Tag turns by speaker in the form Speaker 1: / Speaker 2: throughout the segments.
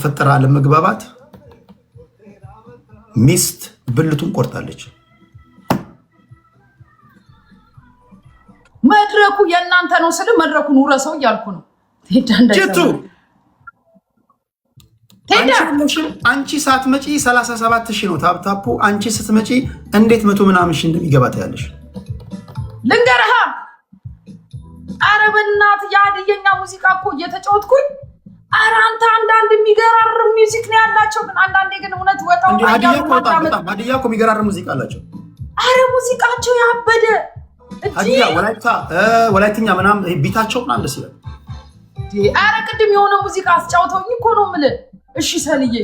Speaker 1: በተፈጠረ አለመግባባት ሚስት ብልቱን ቆርጣለች።
Speaker 2: መድረኩ የእናንተ ነው ስል መድረኩን ውረሰው እያልኩ ነው።
Speaker 1: አንቺ ሳትመጪ 37,000 ነው ታፕታፑ። አንቺ ስትመጪ እንዴት 100 ምናምን ሺህ እንደሚገባ ታያለሽ።
Speaker 2: ልንገርሃ ኧረ በእናትህ የሀዲየኛ ሙዚቃ እኮ እየተጫወትኩኝ ኧረ አንተ አንዳንድ የሚገራርም ሚውዚክ ነው ያላቸው፣ ግን አንዳንዴ ግን እውነት ወጣው
Speaker 1: ሀዲያ እኮ የሚገራርም ሙዚቃ አላቸው።
Speaker 2: ኧረ ሙዚቃቸው ያበደ
Speaker 1: ሀዲያ ወላይትኛ ምናምን ቢታቸው ምናምን ደስ ይላል።
Speaker 2: ኧረ ቅድም የሆነ ሙዚቃ አስጫውተውኝ እኮ ነው የምልህ። እሺ ሰልዬ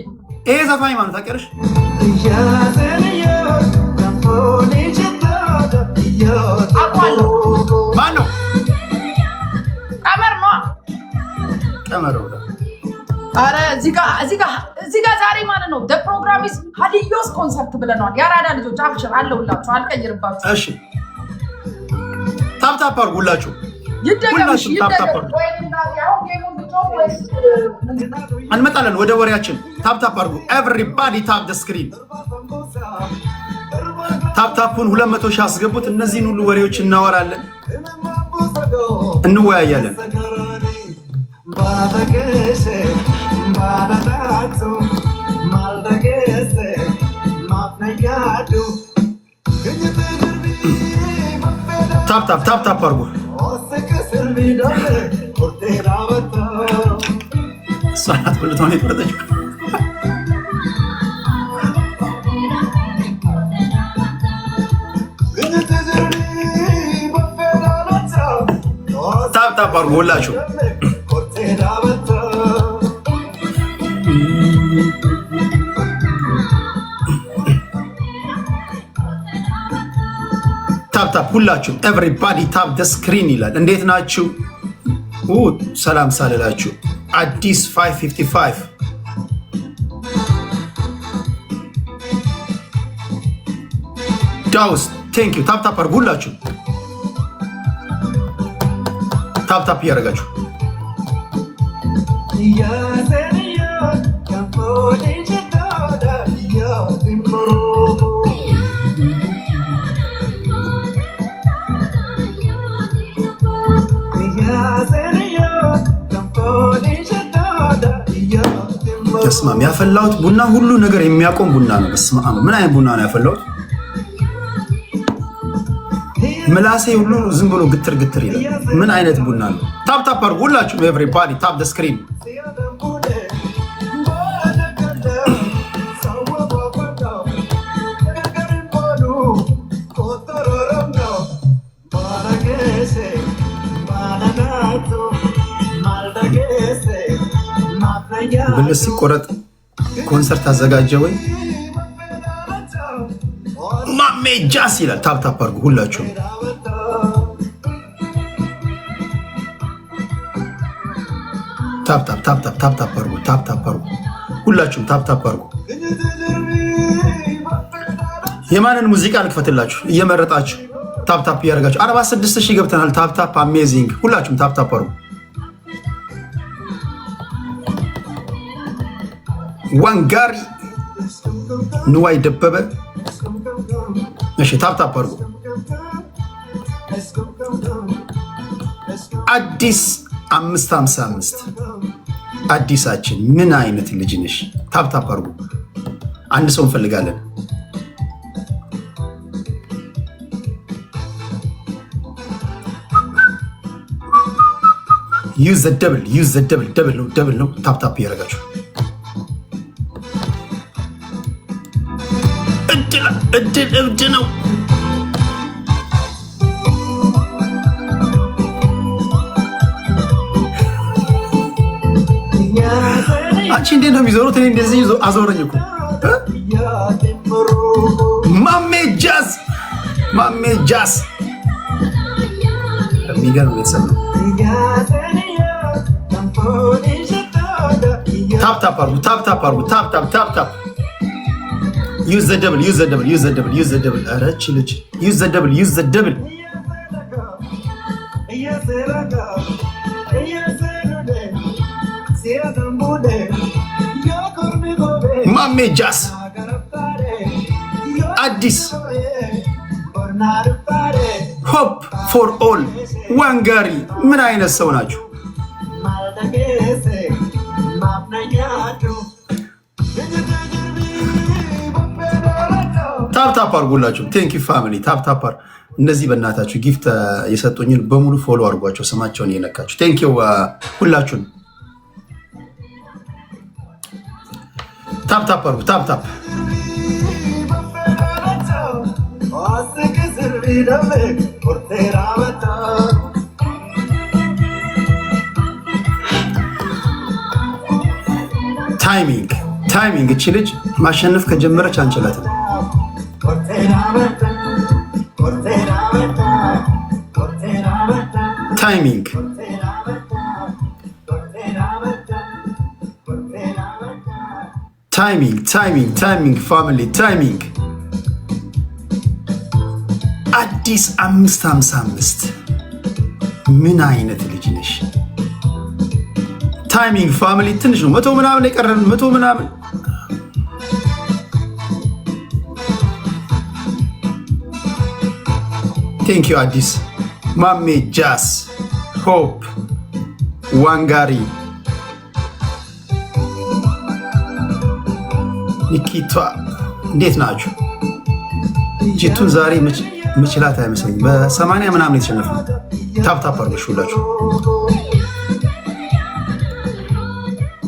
Speaker 1: ይሄ ዘፋኝ ማን ታውቂያለሽ?
Speaker 2: አውቀዋለሁ።
Speaker 1: ማን ነው?
Speaker 2: ቀመር ነው።
Speaker 1: ቀመር።
Speaker 2: ኧረ እዚህ ጋር ዛሬ ማለት ነው ፕሮግራሚስ ሀዲዮስ ኮንሰርት ብለናል። የአራዳ ልጆች አብሽር አለሁላችሁ፣ አልቀይርባችሁ።
Speaker 1: እሺ ታፕታፕ አድርጉ ሁላችሁ። እንመጣለን ወደ ወሬያችን። ታፕታፕ አድርጉ ኤቭሪባዲ ታፕ ደ ስክሪን። ታፕታፑን 200 ሺህ አስገቡት። እነዚህን ሁሉ ወሬዎች እናወራለን፣ እንወያያለን። ታፕታፕ አድርጉ። እሷናት ብልቷን የቆረጠችው። ታፕታፕ አድርጉ ሁላችሁ። ታፕታፕ ሁላችሁ ኤቭሪባዲ ታፕ ደ ስክሪን ይላል። እንዴት ናችሁ? ሰላም ሳልላችሁ አዲስ 555 ዳውስ ቴንክ ዩ። ታፕታፕ አድርጉ ሁላችሁ። ታፕታፕ እያደረጋችሁ ተስማም። ያፈላሁት ቡና ሁሉ ነገር የሚያቆም ቡና ነው። በስመ አብ ምን አይነት ቡና ነው ያፈላሁት? ምላሴ ሁሉ ዝም ብሎ ግትር ግትር ይላል። ምን አይነት ቡና ነው? ታፕታፕ አድርጉ ሁላችሁ። ኤቭሪባዲ ታፕ ደ ስክሪን። ብልት ሲቆረጥ ኮንሰርት አዘጋጀ ወይ ማሜ ጃስ ይላል። ታፕታፕ አድርጉ ሁላችሁ። ታፕታፕ አድርጉ ሁላችሁም። ታፕታፕ አድርጉ። የማንን ሙዚቃ ልክፈትላችሁ እየመረጣችሁ ታፕታፕ እያደረጋችሁ 46,000 ገብተናል። ታፕታፕ አሜዚንግ። ሁላችሁም ታፕታፕ አድርጉ። ዋንጋሪ ንዋይ ደበበ። እሺ ታፕታፕ አድርጉ። አዲስ 555 አዲሳችን ምን አይነት ልጅ ነሽ? ታፕታፕ አድርጉ። አንድ ሰው እንፈልጋለን። ዩዝ ዘ ደብል ነው። ታፕታፕ እያደረጋችሁ እብድ ነው። አንቺ እንዴት ነው የሚዞሩት? እኔ እንደዚህ አዞረኝ እኮ። ማሜ ጃዝ የሚገርም ቤተሰብ ነው። ታፕታፕ አድርጉ። ዩዝ ዘ ደብል። ኧረ እቺ ልጅ ዩዝ ዘ ደብል። ማሜ ጃስ አዲስ ሆፕ ፎር ኦል ዋንጋሪ ምን አይነት ሰው ናችሁ? ታፕታፕ አድርጉላችሁ። ቴንክ ዩ ፋሚሊ ታፕታፕ። እነዚህ በእናታችሁ ጊፍት የሰጡኝን በሙሉ ፎሎ አድርጓቸው፣ ስማቸውን እየነካችሁ። ቴንክ ዩ ሁላችሁን። ታፕታፕ አድርጉ። ታፕታፕ ታይሚንግ ታይሚንግ። እቺ ልጅ ማሸነፍ ከጀመረች አንችላትም። ታይሚንግ ታይሚንግ ታይሚንግ ታይሚንግ ፋሚሊ ታይሚንግ። አዲስ 555 ምን አይነት ልጅ ነሽ? ታይሚንግ ፋሚሊ ትንሽ ነው። 100 ምናምን የቀረን 100 ምናምን። ቴንክ ዩ አዲስ ማሜ ጃስ ሆፕ ዋንጋሪ ኒኪቷ እንዴት ናችሁ? ጅቱን ዛሬ ምችላት አይመስለኝም። በ80 ምናምን የተሸነፈ ታፕታፕ አድርጎሽ ሁላችሁ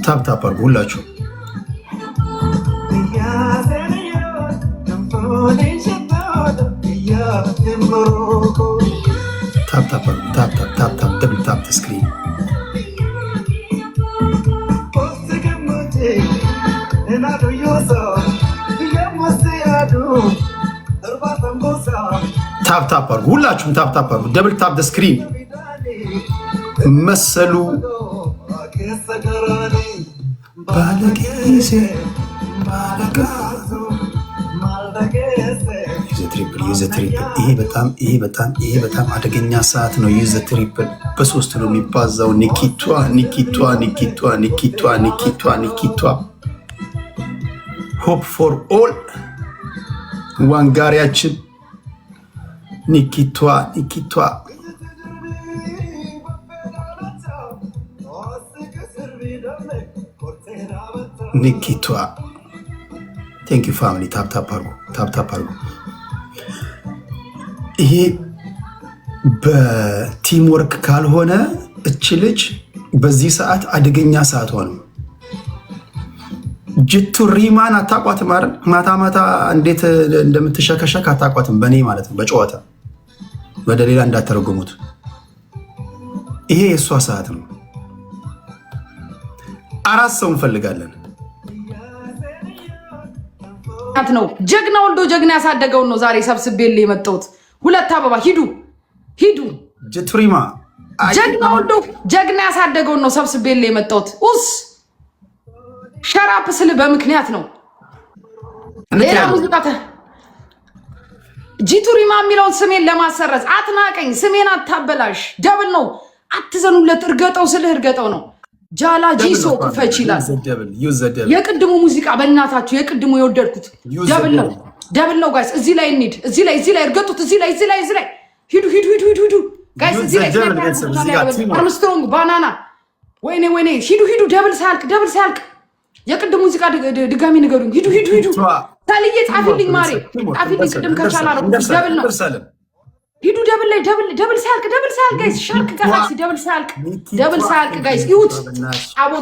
Speaker 1: ታፕታፕ አድርጉ ሁላችሁ። ታፕታፕ አድርጉ። ታፕታፕ ታፕታፕ ደብል ታፕ ስክሪን። ታፕታፕ አድርጉ ሁላችሁም ታፕታፕ አድርጉ። ደብል ታፕ ስክሪን መሰሉ ባለጊዜ ዩዘ ትሪፕል። ይሄ በጣም አደገኛ ሰዓት ነው። ዩዘ ትሪፕል በሶስት ነው የሚባዛው። ኒኪቷ ኒኪቷ ኒኪቷ ኒኪቷ ኒኪቷ ኒኪቷ ሆፕ ፎር ኦል ዋንጋሪያችን ኒኪቷ ኒኪቷ ኒኪቷ። ቴንክ ዩ ፋሚሊ ታፕታፕ አድርጉ። ታፕታፕ አድርጉ። ይሄ በቲም ወርክ ካልሆነ እች ልጅ በዚህ ሰዓት አደገኛ ሰዓት ሆነ። ጅቱ ሪማን አታቋትም አይደል? ማታ ማታ እንዴት እንደምትሸከሸክ አታቋትም። በእኔ ማለት ነው በጨዋታ ወደ ሌላ እንዳተረጉሙት። ይሄ የእሷ ሰዓት ነው። 4 ሰው እንፈልጋለን።
Speaker 2: ነው ጀግና ወልዶ ጀግና ያሳደገውን ነው ዛሬ ሰብስቤልህ የመጣሁት። 2 አበባ ሂዱ ሂዱ።
Speaker 1: ጅቱ ሪማ
Speaker 2: ጀግና ወልዶ ጀግና ያሳደገውን ነው ሰብስቤልህ የመጣሁት። ኡስ ሸራፕ ስል በምክንያት ነው። ሌላ ሙዚቃ ጂቱ ሪማ የሚለውን ስሜን ለማሰረዝ አትናቀኝ። ስሜን አታበላሽ። ደብል ነው አትዘኑለት። እርገጠው ስልህ እርገጠው ነው። ጃላ ጂሶ ክፈች ይላል። የቅድሙ ሙዚቃ በእናታችሁ የቅድሙ የወደድኩት ደብል ነው። ደብል ነው ጋይስ። እዚህ ላይ እንሂድ። እዚህ ላይ እርገጡት። እዚህ ላይ ሂዱ ሂዱ ጋይስ። እዚህ ላይ አርምስትሮንግ ባናና ወይኔ ሂዱ። ደብል ሳያልቅ የቅድሙ ሙዚቃ ድጋሚ ንገሩኝ። ሂዱ ታልዬ ጻፊልኝ ማሬ ጻፊልኝ። ቅድም ከቻላ ነው ደብል ነው። ሂዱ ደብል ሳያልቅ ጋይስ። ሻርክ ጋላክሲ ደብል ሳያልቅ ጋይስ። ይሁት አቦ